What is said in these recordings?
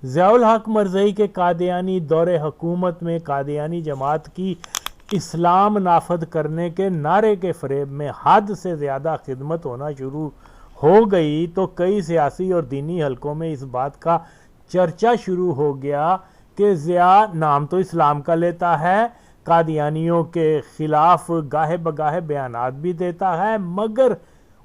ज़ियाउल हक मरज़ई के कादियानी दौरे हुकूमत में कादियानी जमात की इस्लाम नाफद करने के नारे के फ़रेब में हद से ज़्यादा खिदमत होना शुरू हो गई तो कई सियासी और दीनी हलकों में इस बात का चर्चा शुरू हो गया कि ज़िया नाम तो इस्लाम का लेता है, कादियानियों के ख़िलाफ़ गाहे बगाहे बयानात भी देता है, मगर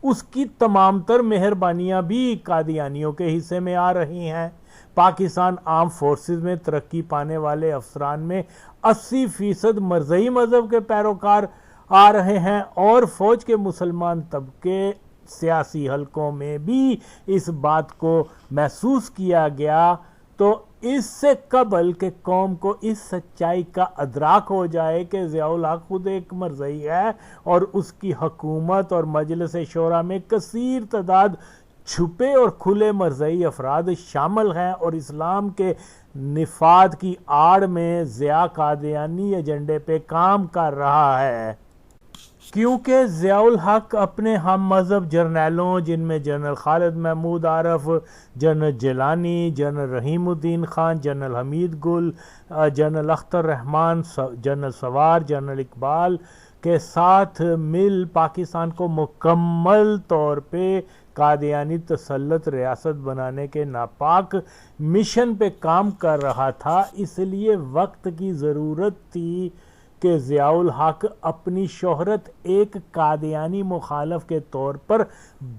उसकी तमाम तर मेहरबानियाँ भी कादियानियों के हिस्से में आ रही हैं। पाकिस्तान आर्म फोर्सेस में तरक्की पाने वाले अफसरान में 80% मरज़ई मज़हब के पैरोकार आ रहे हैं और फ़ौज के मुसलमान तबके सियासी हलकों में भी इस बात को महसूस किया गया। तो इससे कबल के कौम को इस सच्चाई का अदराक हो जाए कि ज़ियाउल हक खुद एक मरज़ई है और उसकी हुकूमत और मजलिस शोरा में कसीर तादाद छुपे और खुले मरज़ई अफराद शामिल हैं और इस्लाम के निफाद की आड़ में ज़िया कादियानी एजेंडे पे काम कर रहा है। क्योंकि ज़ियाउल हक अपने हम मज़हब जर्नैलों, जिनमें general Khalid Mahmood Arif, general Jilani, general Rahimuddin Khan, general Hamid Gul, general Akhtar Rahman, general Sawar, general Iqbal के साथ मिल पाकिस्तान को मुकम्मल तौर पे कादियानी तसल्लुत रियासत बनाने के नापाक मिशन पे काम कर रहा था। इसलिए वक्त की ज़रूरत थी कि ज़ियाउल हक अपनी शोहरत एक कादियानी मुखालफ के तौर पर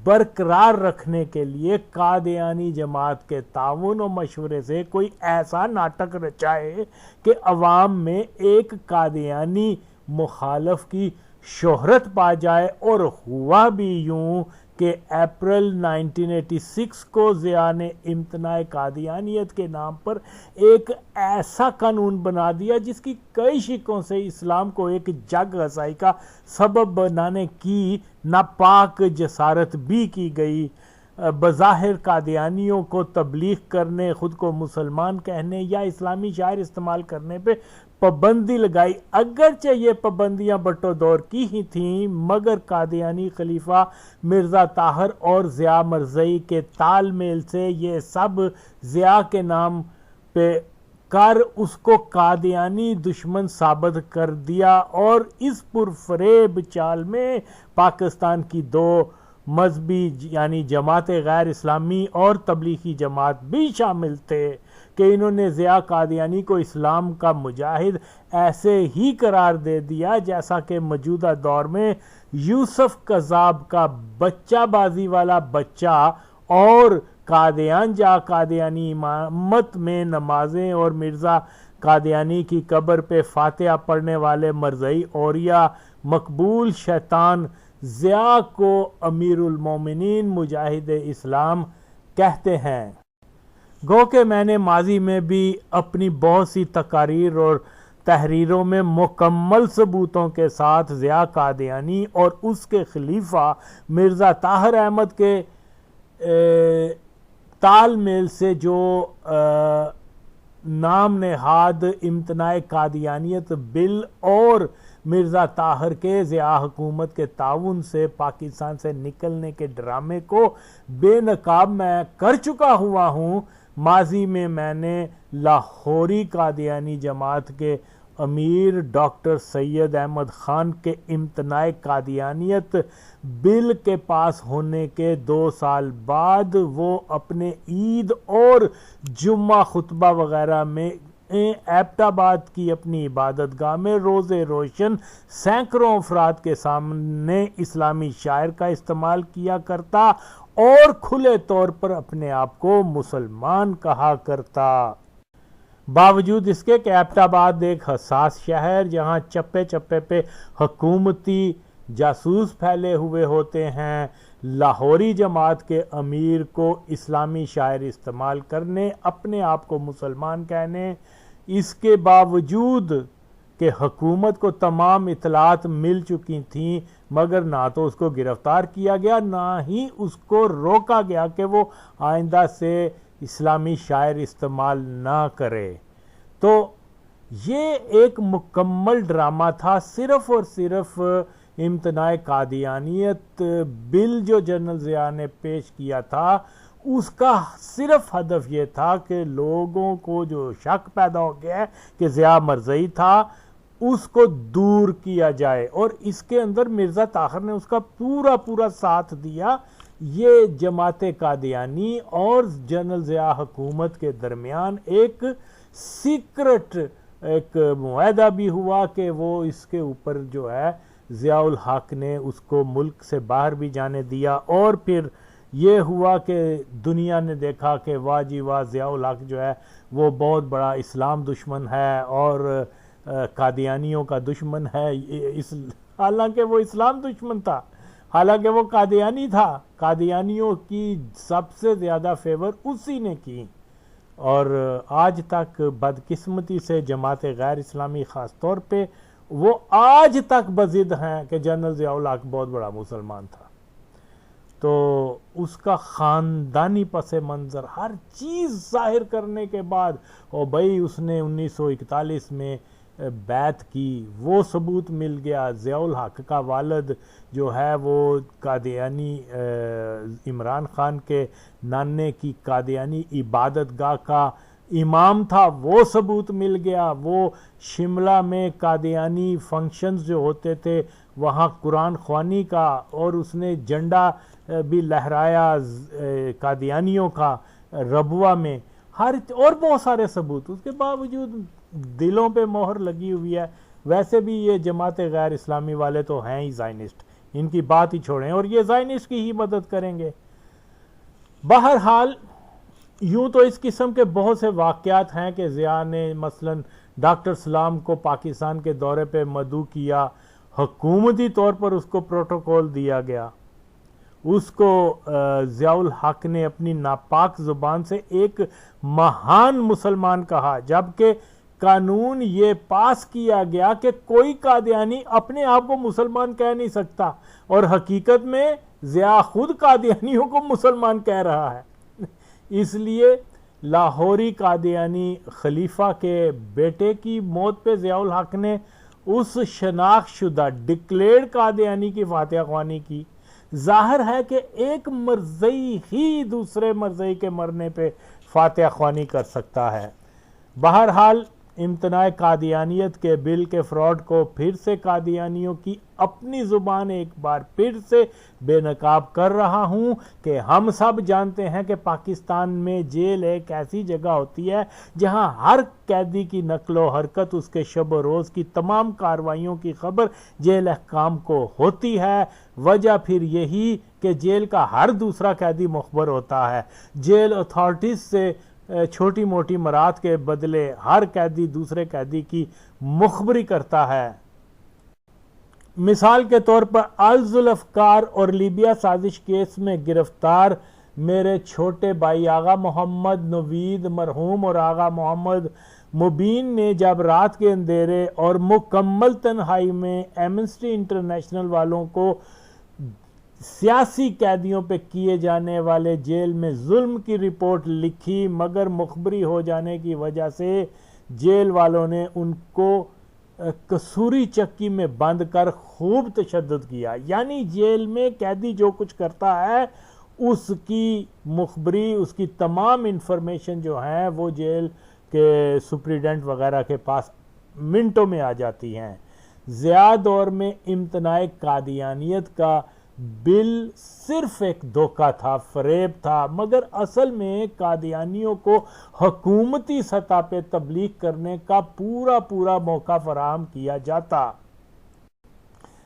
बरकरार रखने के लिए कादियानी जमात के ताउन और मशवरे से कोई ऐसा नाटक रचाए कि अवाम में एक कादियानी मुखालफ की शोहरत पा जाए। और हुआ भी यूं कि अप्रैल 1986 को ज़िया ने इम्तनाए कादियानियत के नाम पर एक ऐसा कानून बना दिया जिसकी कई शिकों से इस्लाम को एक जग हसाई का सबब बनाने की नापाक जसारत भी की गई। बज़ाहिर कादियानियों को तबलीग करने, ख़ुद को मुसलमान कहने या इस्लामी शायर इस्तेमाल करने पे पाबंदी लगाई। अगरचे ये पाबंदियाँ भुट्टो दौर की ही थीं, मगर कादियानी खलीफा मिर्ज़ा ताहिर और ज़िया मरज़ई के तालमेल से ये सब ज़िया के नाम पे कर उसको कादियानी दुश्मन साबित कर दिया। और इस पुरफरेब चाल में पाकिस्तान की दो मजहबी यानी जमात गैर इस्लामी और तबलीगी जमात भी शामिल थे कि इन्होंने ज़िया कादियानी को इस्लाम का मुजाहिद ऐसे ही करार दे दिया जैसा कि मौजूदा दौर में यूसुफ कज़ाब का बच्चाबाजी वाला बच्चा और कादियान जा कादियानी इमामत में नमाजें और मिर्ज़ा कादियानी की कब्र पे फातिहा पढ़ने वाले मरज़ई औरिया मकबूल शैतान ज़िया को अमीरुल मोमिनीन मुजाहिद इस्लाम कहते हैं। गो के मैंने माजी में भी अपनी बहुत सी तकारीर और तहरीरों में मुकम्मल सबूतों के साथ ज़िया कादियानी और उसके खलीफा मिर्ज़ा ताहिर अहमद के तालमेल से जो नाम नेहाद इम्तनाए कादियानियत बिल और मिर्ज़ा ताहिर के ज़िया हुकूमत के ताउन से पाकिस्तान से निकलने के ड्रामे को बेनकाब मैं कर चुका हुआ हूँ। माजी में मैंने लाहौरी कादियानी जमात के अमीर डॉक्टर सैयद अहमद ख़ान के इम्तनाए कादियानियत बिल के पास होने के 2 साल बाद वो अपने ईद और जुम्मा खुतबा वगैरह में एबटाबाद की अपनी इबादत गाह में रोज़े रोशन सैकड़ों अफराद के सामने इस्लामी शायर का इस्तेमाल किया करता और खुले तौर पर अपने आप को मुसलमान कहा करता। बावजूद इसके कि एबटाबाद एक हसास शहर जहाँ चप्पे चप्पे पे हुकूमती जासूस फैले हुए होते हैं, लाहौरी जमात के अमीर को इस्लामी शायर इस्तेमाल करने, अपने आप को मुसलमान कहने, इसके बावजूद कि हुकूमत को तमाम इतलात मिल चुकी थीं, मगर ना तो उसको गिरफ्तार किया गया ना ही उसको रोका गया कि वो आइंदा से इस्लामी शायर इस्तेमाल ना करे। तो ये एक मुकम्मल ड्रामा था। सिर्फ़ और सिर्फ इम्तनाए कादियानियत बिल जो जनरल ज़िया ने पेश किया था उसका सिर्फ हदफ ये था कि लोगों को जो शक पैदा हो गया है कि ज़िया मरज़ई था उसको दूर किया जाए, और इसके अंदर मिर्ज़ा ताहिर ने उसका पूरा पूरा साथ दिया। ये जमात कादियानी और जनरल ज़िया हुकूमत के दरमियान एक सीक्रेट एक मुआहदा भी हुआ कि वो इसके ऊपर जो है ज़ियाउल हक ने उसको मुल्क से बाहर भी जाने दिया। और फिर ये हुआ कि दुनिया ने देखा कि वाह जी वाह, ज़ियाउल हक जो है वो बहुत बड़ा इस्लाम दुश्मन है और कादियानियों का दुश्मन है। इस हालांकि वो इस्लाम दुश्मन था, हालांकि वो कादियानी था। कादियानियों की सबसे ज़्यादा फेवर उसी ने की, और आज तक बदकिस्मती से जमात गैर इस्लामी ख़ास तौर पे वो आज तक बज़िद हैं कि जनरल ज़ियाउल हक बहुत बड़ा मुसलमान था। तो उसका ख़ानदानी पस मंज़र हर चीज़ ज़ाहिर करने के बाद, और भाई उसने 1941 में बैत की, वो सबूत मिल गया। ज़ियाउल हक का वालिद जो है वो कादियानी इमरान ख़ान के नाने की कादियानी इबादत गाह का इमाम था, वो सबूत मिल गया। वो शिमला में कादियानी फंक्शंस जो होते थे वहाँ कुरान ख्वानी का, और उसने झंडा भी लहराया कादियानियों का रबुआ में, हर और बहुत सारे सबूत। उसके बावजूद दिलों पे मोहर लगी हुई है। वैसे भी ये जमात गैर इस्लामी वाले तो हैं ही ज़ायनिस्ट, इनकी बात ही छोड़ें, और ये ज़ायनिस्ट की ही मदद करेंगे। बहरहाल यूँ तो इस किस्म के बहुत से वाक़यात हैं कि ज़िया ने मसलन डॉक्टर सलाम को पाकिस्तान के दौरे पे मदऊ किया, हुकूमती तौर पर उसको प्रोटोकॉल दिया गया, उसको ज़ियाउल हक ने अपनी नापाक ज़ुबान से एक महान मुसलमान कहा, जबकि कानून ये पास किया गया कि कोई कादियानी अपने आप को मुसलमान कह नहीं सकता, और हकीकत में ज़िया खुद कादियानियों को मुसलमान कह रहा है। इसलिए लाहौरी कादियानी खलीफा के बेटे की मौत पे ज़ियाउल हक ने उस शनाख्त शुदा डिक्लेयर्ड कादियानी की फातिहा ख्वानी की। जाहिर है कि एक मरज़ई ही दूसरे मरज़ई के मरने पे फातिहा ख्वानी कर सकता है। बहरहाल इम्तनाए कादियानियत के बिल के फ्रॉड को फिर से कादियानियों की अपनी ज़ुबान एक बार फिर से बेनकाब कर रहा हूँ कि हम सब जानते हैं कि पाकिस्तान में जेल एक ऐसी जगह होती है जहाँ हर कैदी की नकलो हरकत, उसके शब रोज़ की तमाम कार्रवाइयों की खबर जेल अहकाम को होती है। वजह फिर यही कि जेल का हर दूसरा कैदी मुखबर होता है। जेल अथॉरिटीज़ से छोटी मोटी मरात के बदले हर कैदी दूसरे कैदी की मुखबरी करता है। मिसाल के तौर पर अल-जुल्फ़कार और लीबिया साजिश केस में गिरफ्तार मेरे छोटे भाई आगा मोहम्मद नवीद मरहूम और आगा मोहम्मद मुबीन ने जब रात के अंधेरे और मुकम्मल तन्हाई में एमनेस्टी इंटरनेशनल वालों को सियासी कैदियों पे किए जाने वाले जेल में जुल्म की रिपोर्ट लिखी, मगर मुखबरी हो जाने की वजह से जेल वालों ने उनको कसूरी चक्की में बंद कर खूब तशद्दुद किया। यानी जेल में कैदी जो कुछ करता है उसकी मुखबरी, उसकी तमाम इंफॉर्मेशन जो है वो जेल के सुप्रीडेंट वगैरह के पास मिनटों में आ जाती हैं। ज़िया दौर में इम्तनाए कादियानियत का बिल सिर्फ एक धोखा था, फरेब था, मगर असल में कादियानियों को हुकूमती सतह पे तबलीग करने का पूरा पूरा मौका फराहम किया जाता।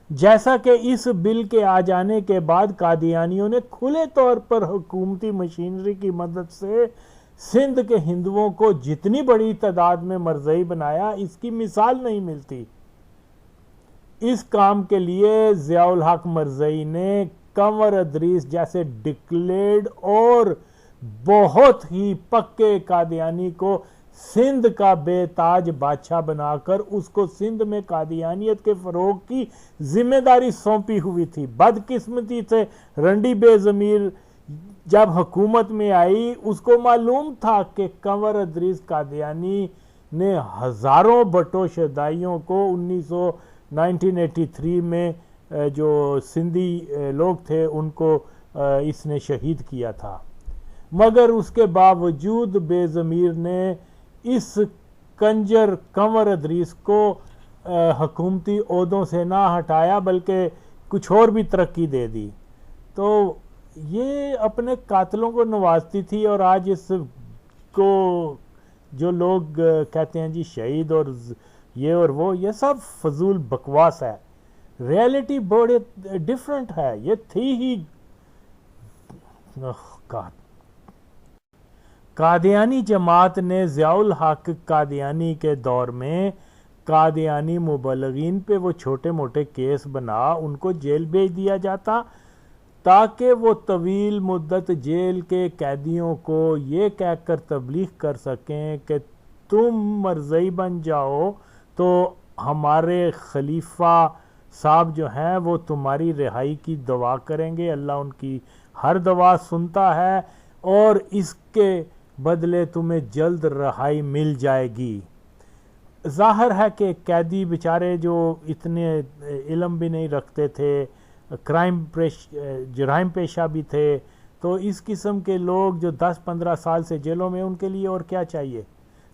जैसा कि इस बिल के आ जाने के बाद कादियानियों ने खुले तौर पर हुकूमती मशीनरी की मदद से सिंध के हिंदुओं को जितनी बड़ी तादाद में मरज़ई बनाया, इसकी मिसाल नहीं मिलती। इस काम के लिए ज़ियाउल हक मरज़ई ने कंवर अदरीस जैसे डिक्लेयर्ड और बहुत ही पक्के कादियानी को सिंध का बेताज बादशाह बनाकर उसको सिंध में कादियानियत के फरोग की जिम्मेदारी सौंपी हुई थी। बदकिस्मती से रंडी बेज़मीर जब हुकूमत में आई, उसको मालूम था कि कंवर अदरीस कादियानी ने हज़ारों भट्टो शदाइयों को 1983 में जो सिंधी लोग थे उनको इसने शहीद किया था। मगर उसके बावजूद बेज़मीर ने इस कंजर कंवर अदरीस को हुकूमती ओहदों से ना हटाया बल्कि कुछ और भी तरक्की दे दी। तो ये अपने कातलों को नवाजती थी, और आज इसको जो लोग कहते हैं जी शहीद और ये और वो, ये सब फजूल बकवास है। रियलिटी बड़े डिफरेंट है। ये थी ही कादियानी जमात ने ज़ियाउल हक कादियानी के दौर में कादियानी मुबल्लिगीन पे वो छोटे मोटे केस बना उनको जेल भेज दिया जाता, ताकि वो तवील मुद्दत जेल के कैदियों को ये कहकर तबलीग कर सकें कि तुम मरज़ई बन जाओ तो हमारे खलीफा साहब जो हैं वो तुम्हारी रिहाई की दुआ करेंगे, अल्लाह उनकी हर दुआ सुनता है और इसके बदले तुम्हें जल्द रिहाई मिल जाएगी। ज़ाहिर है कि कैदी बेचारे जो इतने इल्म भी नहीं रखते थे, जराइम पेशा भी थे, तो इस किस्म के लोग जो 10-15 साल से जेलों में, उनके लिए और क्या चाहिए।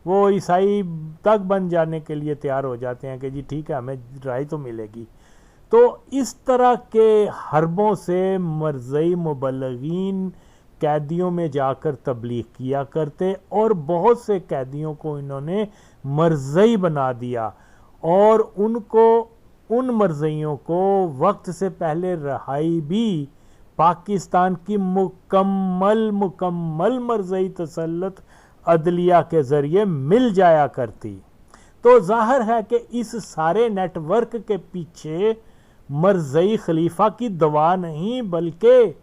वो ईसाई तक बन जाने के लिए तैयार हो जाते हैं कि जी ठीक है हमें रिहाई तो मिलेगी। तो इस तरह के हरबों से मरज़ई मुबल्लिगीन कैदियों में जाकर तबलीग किया करते, और बहुत से कैदियों को इन्होंने मरज़ई बना दिया और उनको उन मरज़इयों को वक्त से पहले रिहाई भी पाकिस्तान की मुकम्मल मरज़ई तसल्लुत अदलिया के ज़रिए मिल जाया करती। तो ज़ाहिर है कि इस सारे नेटवर्क के पीछे मरज़ई खलीफा की दवा नहीं बल्कि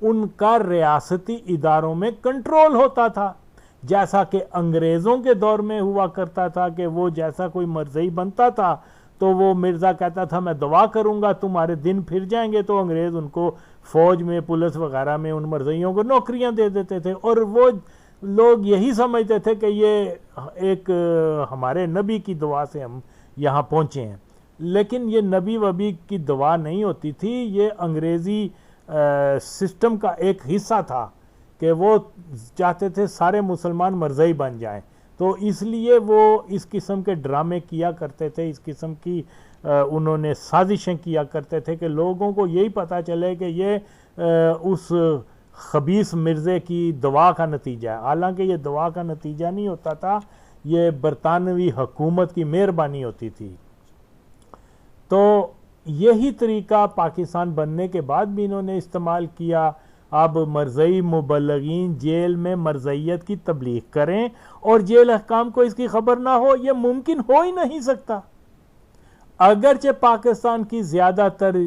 उनका रियासती इदारों में कंट्रोल होता था। जैसा कि अंग्रेज़ों के दौर में हुआ करता था कि वो जैसा कोई मरज़ई बनता था तो वो मिर्ज़ा कहता था मैं दुआ करूंगा तुम्हारे दिन फिर जाएंगे, तो अंग्रेज़ उनको फ़ौज में पुलिस वगैरह में उन मरज़इयों को नौकरियां दे देते थे। और वो लोग यही समझते थे कि ये एक हमारे नबी की दुआ से हम यहाँ पहुँचे हैं, लेकिन ये नबी वबी की दुआ नहीं होती थी। ये अंग्रेज़ी सिस्टम का एक हिस्सा था कि वो चाहते थे सारे मुसलमान मरज़ई बन जाएं, तो इसलिए वो इस किस्म के ड्रामे किया करते थे, इस किस्म की उन्होंने साजिशें किया करते थे कि लोगों को यही पता चले कि ये उस खबीस मिर्ज़े की दुआ का नतीजा है। हालांकि ये दुआ का नतीजा नहीं होता था, ये बरतानवी हुकूमत की मेहरबानी होती थी। तो यही तरीका पाकिस्तान बनने के बाद भी इन्होंने इस्तेमाल किया। अब मरज़ई मुबल्लिगीन जेल में मरज़इयत की तबलीग करें और जेल हकाम को इसकी खबर ना हो, यह मुमकिन हो ही नहीं सकता। अगरचे पाकिस्तान की ज़्यादातर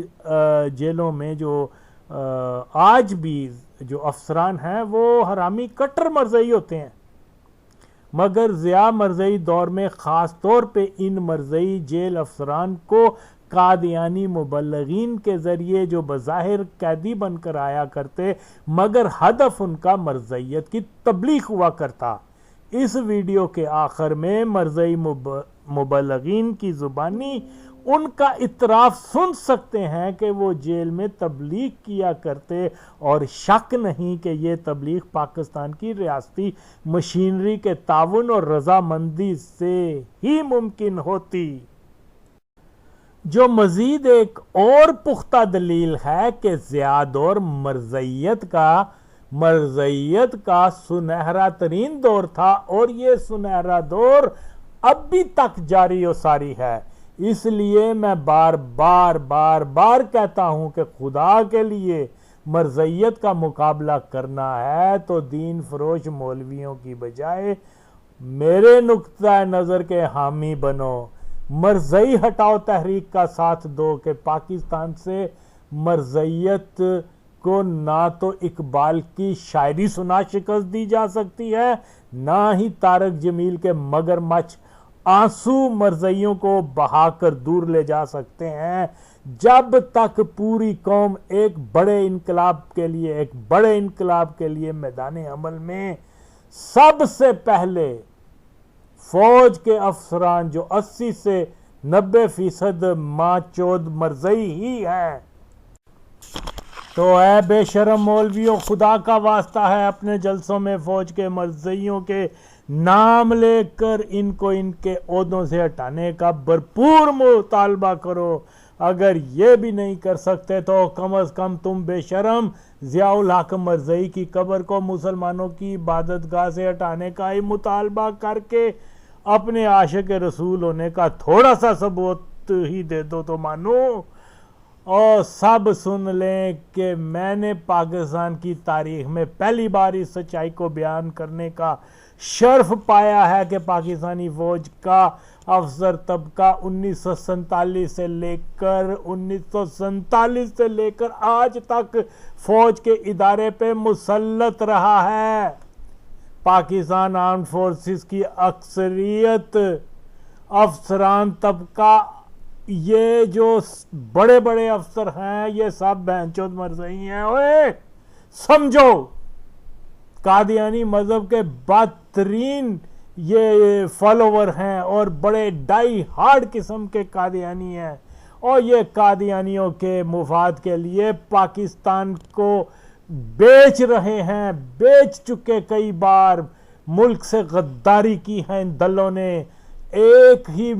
जेलों में जो आज भी जो अफसरान हैं वो हरामी कट्टर मरज़ई होते हैं, मगर ज़िया मरज़ई दौर में ख़ास तौर पे इन मरज़ई जेल अफसरान को कादियानी मुबल्लिगीन के ज़रिए जो बज़ाहिर कैदी बनकर आया करते, मगर हदफ उनका मरज़इयत की तबलीग हुआ करता। इस वीडियो के आखिर में मरज़ई मुबल्लिगीन की ज़ुबानी उनका इतराफ़ सुन सकते हैं कि वो जेल में तबलीग किया करते, और शक नहीं कि ये तबलीग पाकिस्तान की रियासती मशीनरी के ताउन और रजामंदी से ही मुमकिन होती। जो मजीद एक और पुख्ता दलील है कि ज़ियाद और मरज़इयत का सुनहरा तरीन दौर था, और ये सुनहरा दौर अब भी तक जारी और सारी है। इसलिए मैं बार बार कहता हूं कि खुदा के लिए मरज़इयत का मुकाबला करना है तो दीन फरोश मौलवियों की बजाय मेरे नुक्ता नज़र के हामी बनो। मरज़ई हटाओ तहरीक का साथ दो कि पाकिस्तान से मरज़इयत को ना तो इकबाल की शायरी सुना शिकस्त दी जा सकती है, ना ही तारक जमील के मगरमच्छ आंसू मरज़इयों को बहाकर दूर ले जा सकते हैं। जब तक पूरी कौम एक बड़े इनकलाब के लिए मैदान अमल में सबसे पहले फौज के अफसरान जो 80 से 90% माचोद मरज़ई ही हैं, तो है बेशरम मौलवियों, खुदा का वास्ता है अपने जलसों में फौज के मर्जियों के नाम लेकर इनको इनके ओहदों से हटाने का भरपूर मुतालबा करो। अगर ये भी नहीं कर सकते तो कम अज कम तुम बेशरम ज़ियाउल हक मरज़ई की कब्र को मुसलमानों की इबादतगाह से हटाने का ही मुतालबा करके अपने आशिक रसूल होने का थोड़ा सा सबूत ही दे दो तो मानो। और सब सुन लें कि मैंने पाकिस्तान की तारीख में पहली बार इस सच्चाई को बयान करने का शर्फ पाया है कि पाकिस्तानी फौज का अफसर तबका 1947 से लेकर आज तक फौज के इदारे पे मुसल्लत रहा है। पाकिस्तान आर्म फोर्सेस की अक्सरियत अफसरान तबका, ये जो बड़े बड़े अफसर हैं, ये सब बहनचोद मरज़ई हैं। ओए समझो, कादियानी मजहब के बदतरीन ये फॉलोवर हैं और बड़े डाई हार्ड किस्म के कादियानी हैं, और ये कादियानियों के मुफाद के लिए पाकिस्तान को बेच रहे हैं, बेच चुके कई बार। मुल्क से गद्दारी की है इन दलों ने। एक ही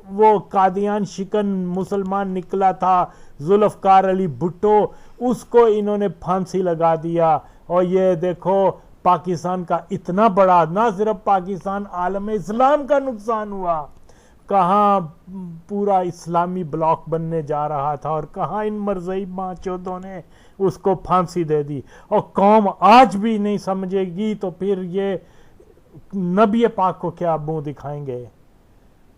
वो कादियान शिकन मुसलमान निकला था जुल्फकार अली भुट्टो, उसको इन्होंने फांसी लगा दिया। और ये देखो पाकिस्तान का इतना बड़ा, ना सिर्फ पाकिस्तान, आलम इस्लाम का नुकसान हुआ। कहाँ पूरा इस्लामी ब्लॉक बनने जा रहा था और कहाँ इन मरज़ई माचोदों ने उसको फांसी दे दी। और कौम आज भी नहीं समझेगी तो फिर ये नबी पाक को क्या मुंह दिखाएंगे।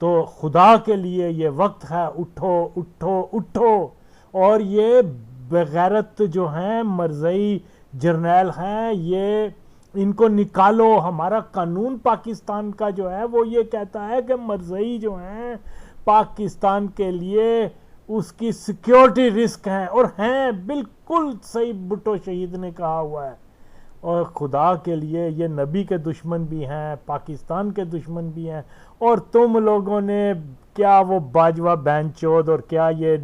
तो खुदा के लिए ये वक्त है, उठो उठो उठो। और ये बेगैरत जो हैं मरज़ई जर्नैल हैं, ये इनको निकालो। हमारा कानून पाकिस्तान का जो है वो ये कहता है कि मरज़ई जो हैं पाकिस्तान के लिए उसकी सिक्योरिटी रिस्क हैं, और हैं बिल्कुल सही भुट्टो शहीद ने कहा हुआ है। और खुदा के लिए ये नबी के दुश्मन भी हैं, पाकिस्तान के दुश्मन भी हैं। और तुम लोगों ने क्या वो बाजवा बैंचोद और क्या ये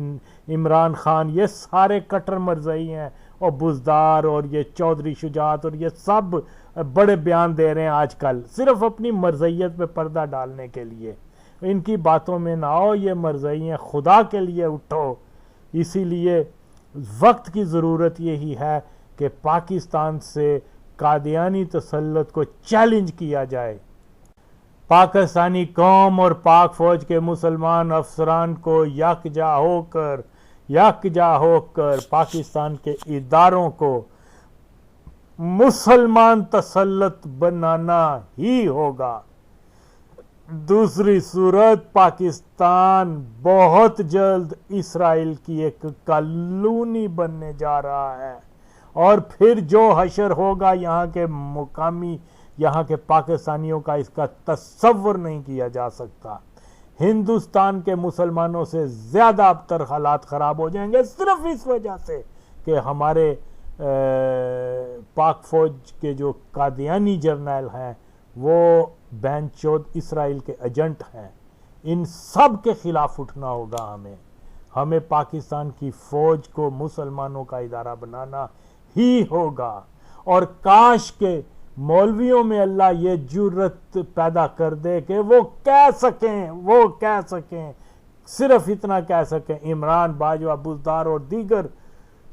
इमरान खान, ये सारे कट्टर मरज़ई हैं, और बुज़दार और ये चौधरी शुजात और ये सब बड़े बयान दे रहे हैं आजकल सिर्फ अपनी मरज़इयत पे पर्दा डालने के लिए। इनकी बातों में ना आओ, ये मरज़ई हैं, खुदा के लिए उठो। इसीलिए वक्त की ज़रूरत यही है कि पाकिस्तान से कादियानी तसल्लुत को चैलेंज किया जाए। पाकिस्तानी कौम और पाक फौज के मुसलमान अफसरान को यकजा होकर पाकिस्तान के इदारों को मुसलमान तसल्लुत बनाना ही होगा। दूसरी सूरत, पाकिस्तान बहुत जल्द इसराइल की एक कॉलोनी बनने जा रहा है, और फिर जो हशर होगा यहाँ के मुकामी, यहाँ के पाकिस्तानियों का, इसका तसव्वुर नहीं किया जा सकता। हिंदुस्तान के मुसलमानों से ज़्यादा अबतर हालात ख़राब हो जाएंगे सिर्फ इस वजह से कि हमारे पाक फौज के जो कादियानी जर्नैल हैं वो बैंचोद इसराइल के एजेंट हैं। इन सब के ख़िलाफ़ उठना होगा हमें पाकिस्तान की फ़ौज को मुसलमानों का इदारा बनाना ही होगा। और काश के मौलवियों में अल्लाह ये जुर्रत पैदा कर दे कि वो कह सकें, सिर्फ इतना कह सकें, इमरान, बाजवा, बुज़दार और दीगर,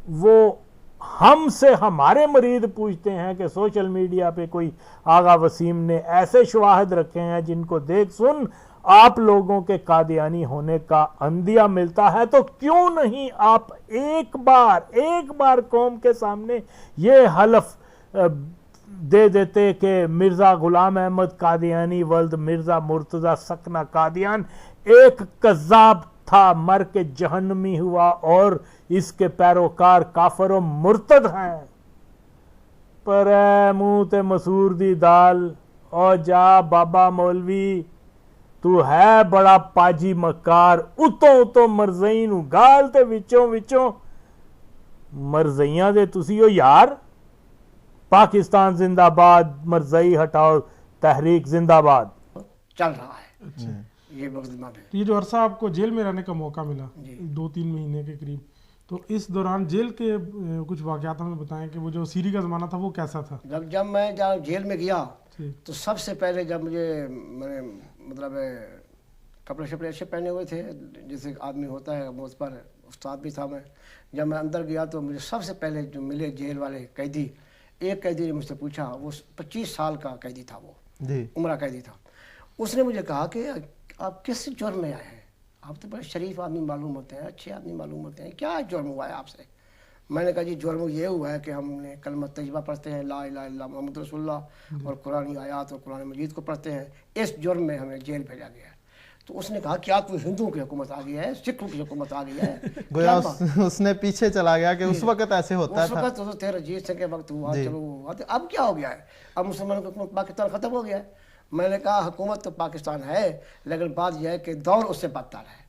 वो हमसे हमारे मरीद पूछते हैं कि सोशल मीडिया पे कोई आगा वसीम ने ऐसे शवाहिद रखे हैं जिनको देख सुन आप लोगों के कादियानी होने का अंदिया मिलता है, तो क्यों नहीं आप एक बार कौम के सामने ये हलफ दे देते कि मिर्ज़ा गुलाम अहमद कादियानी वल्द मिर्ज़ा मुर्तज़ा सकना कादियान एक कज़्ज़ाब था, मर के जहन्नमी हुआ, और इसके पैरोकार काफिर और मुर्तद हैं। पर मुंह ते मसूर दी दाल, और जा बाबा मौलवी, तू है बड़ा पाजी मकार, उतों मरज़ई नूं गाल ते विचों मरज़इयां दे तुसी हो यार। पाकिस्तान जिंदाबाद, मरज़ई हटाओ तहरीक जिंदाबाद चल रहा है। ये मुकदमा में ये जो अरसा आपको जेल में रहने का मौका मिला 2-3 महीने के करीब, तो इस दौरान जेल के कुछ वाकयात हमें बताएं कि वो जो सीरी का ज़माना था वो कैसा था? जब मैं जब जेल में गया जी तो सबसे पहले जब मैंने मतलब कपड़े शपड़े अच्छे पहने हुए थे जैसे आदमी होता है, मुझ पर उस्ताद भी था मैं। जब मैं अंदर गया तो मुझे सबसे पहले जो मिले जेल वाले कैदी, एक कैदी ने मुझसे पूछा, वो 25 साल का कैदी था, वो जी उम्र कैदी था। उसने मुझे कहा कि आप किस जुर्म में आए हैं? आप तो बड़े शरीफ आदमी मालूम होते हैं, अच्छे आदमी मालूम होते हैं, क्या जुर्म हुआ है आपसे? मैंने कहा जी जुर्म ये हुआ है कि हमने कलमा तजबा पढ़ते हैं, ला इलाहा इल्लल्लाह मुहम्मद रसूलुल्लाह, और कुरानी आयात और कुरान मजीद को पढ़ते हैं, इस जुर्म में हमें जेल भेजा गया है। तो उसने कहा क्या कोई हिंदुओं की हुकूमत आ गई है, सिखों की हुकूमत आ गई है? गोया उसने पीछे चला गया कि उस वक्त ऐसे होता उस था। वक्त तो तेरे रंजीत सिंह के वक्त हुआ, चलो हुआ, तो अब क्या हो गया है? अब मुसलमानों की हुकूमत पाकिस्तान ख़त्म हो गया है। मैंने कहा हुकूमत तो पाकिस्तान है, लेकिन बात यह है कि दौर उससे बदतर है।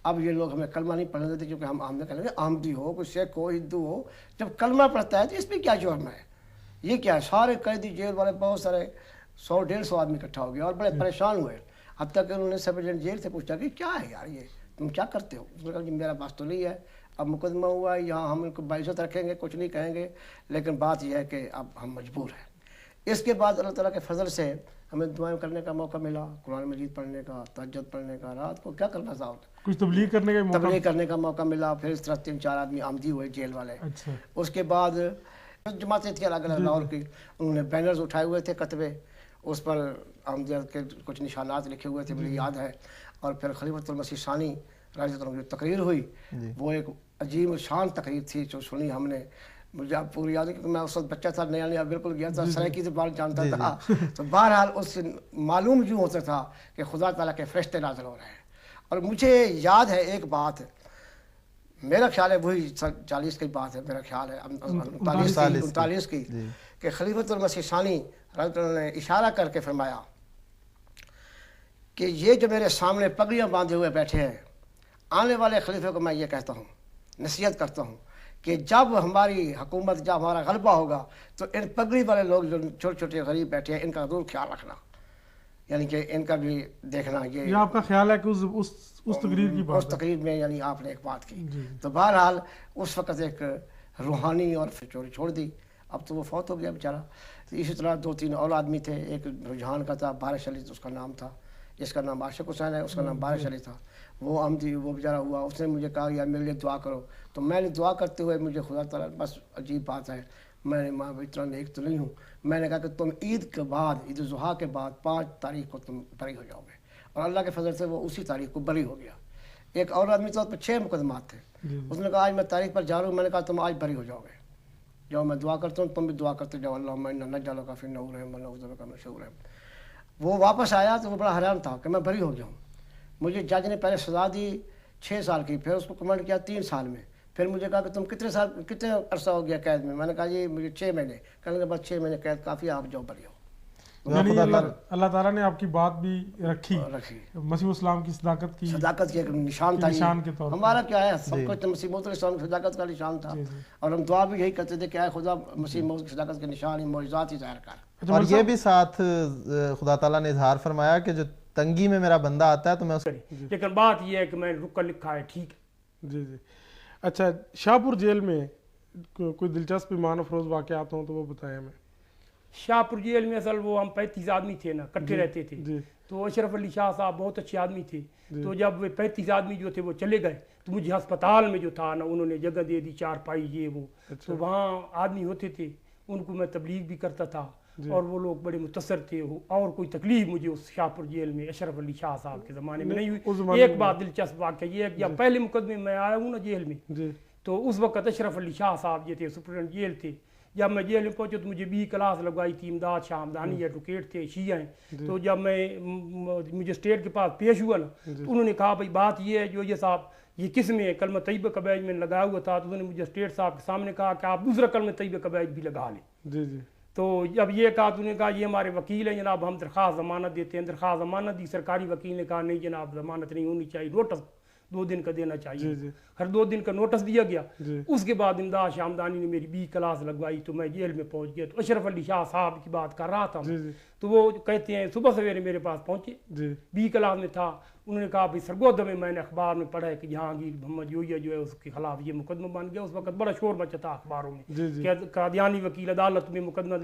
अब ये लोग हमें कलमा नहीं पढ़ने देते, क्योंकि हम हमने कहेंगे आमदी हो, कोई सिख हो, हिंदू हो, जब कलमा पढ़ता है तो इसमें क्या जुर्म है? ये क्या है? सारे कैदी जेल वाले बहुत सारे 100-150 आदमी इकट्ठा हो गया और बड़े परेशान हुए। अब तक उन्होंने सब एजेंट जेल से पूछा कि क्या है यार, ये तुम क्या करते हो? उसने कहा कि मेरा पास तो नहीं है, अब मुकदमा हुआ है, यहाँ हम इनको बाइज़्ज़त रखेंगे, कुछ नहीं कहेंगे, लेकिन बात यह है कि अब हम मजबूर हैं। इसके बाद अल्लाह ताला के फजल से हमें दुआएं करने का मौका मिला, कुरान मजीद पढ़ने का, तहज्जुद पढ़ने का, रात को क्या करना था, कुछ तबलीग करने का मौका? तबलीग करने का मौका मिला। फिर इस तरह 3-4 आदमी आमदी हुए जेल वाले। अच्छा उसके बाद जमातें थी अलग अलग लाहौर की, उन्होंने बैनर्स उठाए हुए थे, कतबे, उस पर आमदियत के कुछ निशानात लिखे हुए थे, मुझे याद है। और फिर खलीफतुल मसीह सानी रज़ियल्लाहु अन्हु की तकरीर हुई, वो एक अजीब शान तकरीर थी जो सुनी हमने। मुझे अब पूरी याद है क्योंकि मैं उस वक्त बच्चा था, नया नया बिल्कुल गया था, सराइकी से बात जानता था। तो बहरहाल उस मालूम यूँ होता था कि खुदा ताला के फरिश्ते नाज़िल हो रहे हैं। और मुझे याद है एक बात, मेरा ख्याल है वही 40 की बात है, मेरा ख्याल है 39 की, कि खलीफतुल मसीह सानी ने इशारा करके फरमाया कि ये जो मेरे सामने पगड़ियाँ बांधे हुए बैठे हैं, आने वाले खलीफे को मैं ये कहता हूँ, नसीहत करता हूँ कि जब हमारी हुकूमत, जब हमारा गलबा होगा, तो इन पगड़ी वाले लोग जो छोटे छोटे गरीब बैठे हैं, इनका जरूर ख्याल रखना, यानी कि इनका भी देखना। ये आपका ख्याल है कि उस तकरीर की बात, उस तकरीर में यानी आपने एक बात की। तो बहरहाल उस वक़्त एक रूहानी और फिर छोड़ दी, अब तो वो फौत हो गया बेचारा। तो इसी तरह 2-3 और आदमी थे, एक रुझान का था, बारिश अली उसका नाम था, जिसका नाम आशिक हुसैन है, उसका नाम बारिश अली था। वो आमदी, वो बेचारा हुआ, उसने मुझे कहा यार मेरे लिए दुआ करो। तो मैंने दुआ करते हुए, मुझे खुदा ताला, बस अजीब बात है, मैंने माँ इतना नेक तो नहीं हूँ, मैंने कहा कि तुम ईद के बाद, ईद ज़ुहा के बाद 5 तारीख को तुम बरी हो जाओगे। और अल्लाह के फजल से वो उसी तारीख को बरी हो गया। एक और आदमी तो 6 मुकदमात थे, उसने कहा आज मैं तारीख पर जा रहा हूँ, मैंने कहा तुम आज बरी हो जाओगे, जाओ मैं दुआ करता हूँ, तुम भी दुआ करते जाओ, अल्लाह मैं न जालो काफ़ी नूर है का मशहूर है। वो वापस आया तो वो बड़ा हैरान था कि मैं बरी हो गया हूँ। मुझे जज ने पहले सज़ा दी 6 साल की, फिर उसको कमेंट किया 3 साल में। फिर मुझे कहा कि तुम कितने अरसा हो गया कैद में? मैंने कहा जी मुझे 6 महीने। कहने के बाद 6 महीने कैद काफ़ी, आप जाओ बरी हो। यानी अल्लाह ताला ने आपकी बात भी रखी मसीह इस्लाम की सदाकत की एक निशान था, निशान के तौर पर। हमारा क्या है, सब कुछ तो मसीह मौत इस्लाम की सदाकत का निशान था। और हम दुआ भी यही करते थे कि आए खुदा मसीह मौत की सदाकत के निशान ही मौजूदात ही ज़ाहिर कर। और ये भी साथ खुदा ताला ने इजहार फरमाया कि जो तंगी में मेरा बंदा आता है तो मैं उसको, लेकिन बात यह है कि मैं रुक कर लिखा है, ठीक है। जी जी। अच्छा, शाहपुर जेल में कोई दिलचस्प ईमान अफरोज़ वाक़यात हों तो वो बताएं हमें। शाहपुर जेल में असल वो हम 35 आदमी थे ना, इकट्ठे रहते थे। तो अशरफ अली शाह साहब बहुत अच्छे आदमी थे। तो जब वे 35 आदमी जो थे वो चले गए, तो मुझे अस्पताल में जो था ना, उन्होंने जगह दे दी, 4 पाई ये वो। तो वहाँ आदमी होते थे, उनको मैं तबलीग भी करता था, और वो लोग बड़े मुतसर थे। और कोई तकलीफ मुझे उस शाहपुर जेल में अशरफ अली शाह साहब के ज़माने में नहीं हुई। एक बात दिलचस्प वाक़या ये है कि जब पहले मुकदमे में आया हूँ ना जेल में, तो उस वक्त अशरफ अली शाह साहब जो थे सुप्रीडेंट जेल थे। जब मैं जेल में पहुंचा तो मुझे 20 क्लास लगवाई थी, इमदाद शाह हमदानी एडवोकेट थे, शिया हैं। तो जब मैं मजिस्ट्रेट के पास पेश हुआ ना, तो उन्होंने कहा भाई बात ये है, जो ये साहब ये किस में कलमा तैयबा का बैज में लगाया हुआ था। तो उन्होंने मजिस्ट्रेट साहब के सामने कहा कि आप दूसरा कलमा तैयबा का बैज भी लगा लें। तो जब ये कहा तो उन्होंने कहा ये हमारे वकील हैं जनाब, हम दरख्वास्त ज़मानत देते हैं। दरख्वास्त ज़मानत दी, सरकारी वकील ने कहा नहीं जनाब ज़मानत नहीं होनी चाहिए, नोटिस 2 दिन का देना जी, चाहिए। जी। हर 2 दिन का नोटिस दिया गया। जी। उसके बाद इमदाद शामदानी ने मेरी 20 क्लास लगवाई तो मैं जेल में पहुंच गया। तो अशरफ अली शाह साहब की बात कर रहा था जी, मैं। जी। तो वो कहते हैं सुबह सवेरे मेरे पास पहुंचे, जी 20 क्लास में था। उन्होंने कहा भाई सरगोदा में मैंने अखबार में पढ़ा है कि जहांगीर मोहम्मद योहिया जो है उसके खिलाफ ये मुकदमा बन गया। उस वक्त बड़ा शोर मचा था अखबारों में जी, जी। कि कादियानी वकील अदालत में मुकदमा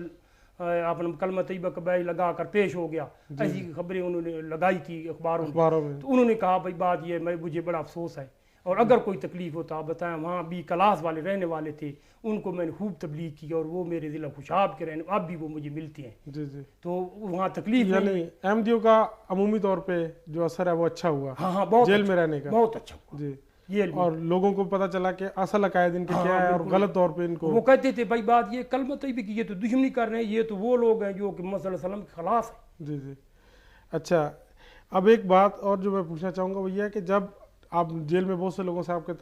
अपना कलमा तैयबा का बैज लगा कर पेश हो गया। ऐसी खबरें उन्होंने लगाई थी अखबारों में। तो उन्होंने कहा भाई बात ये मुझे बड़ा अफसोस है और अगर कोई तकलीफ होता आप बताएं। वहाँ भी क्लास वाले रहने वाले थे, उनको मैंने खूब तबलीग की और वो मेरे ज़िला खुशाब के रहने, अब भी वो मुझे मिलते हैं। जी जी। तो वहाँ तकलीफ नहीं यानी हुई। अहमदियों का अमूमी तौर पे जो असर है वो अच्छा हुआ। हाँ हाँ बहुत जेल अच्छा, में रहने का बहुत अच्छा हुआ। जी। जेल में। और लोगों को पता चला कि असल अकायद इनके हाँ, क्या है और बिल्कुल। गलत तौर पे इनको वो कहते थे भाई बात ये कलमा तैयबा की ये तो दुश्मनी कर रहे हैं, ये तो वो लोग हैं जो कि मसलन सलम के खिलाफ है। जी जी। अच्छा, अब एक बात और जो मैं पूछना चाहूँगा भैया कि जब आप जेल में बहुत से लोगों से आपके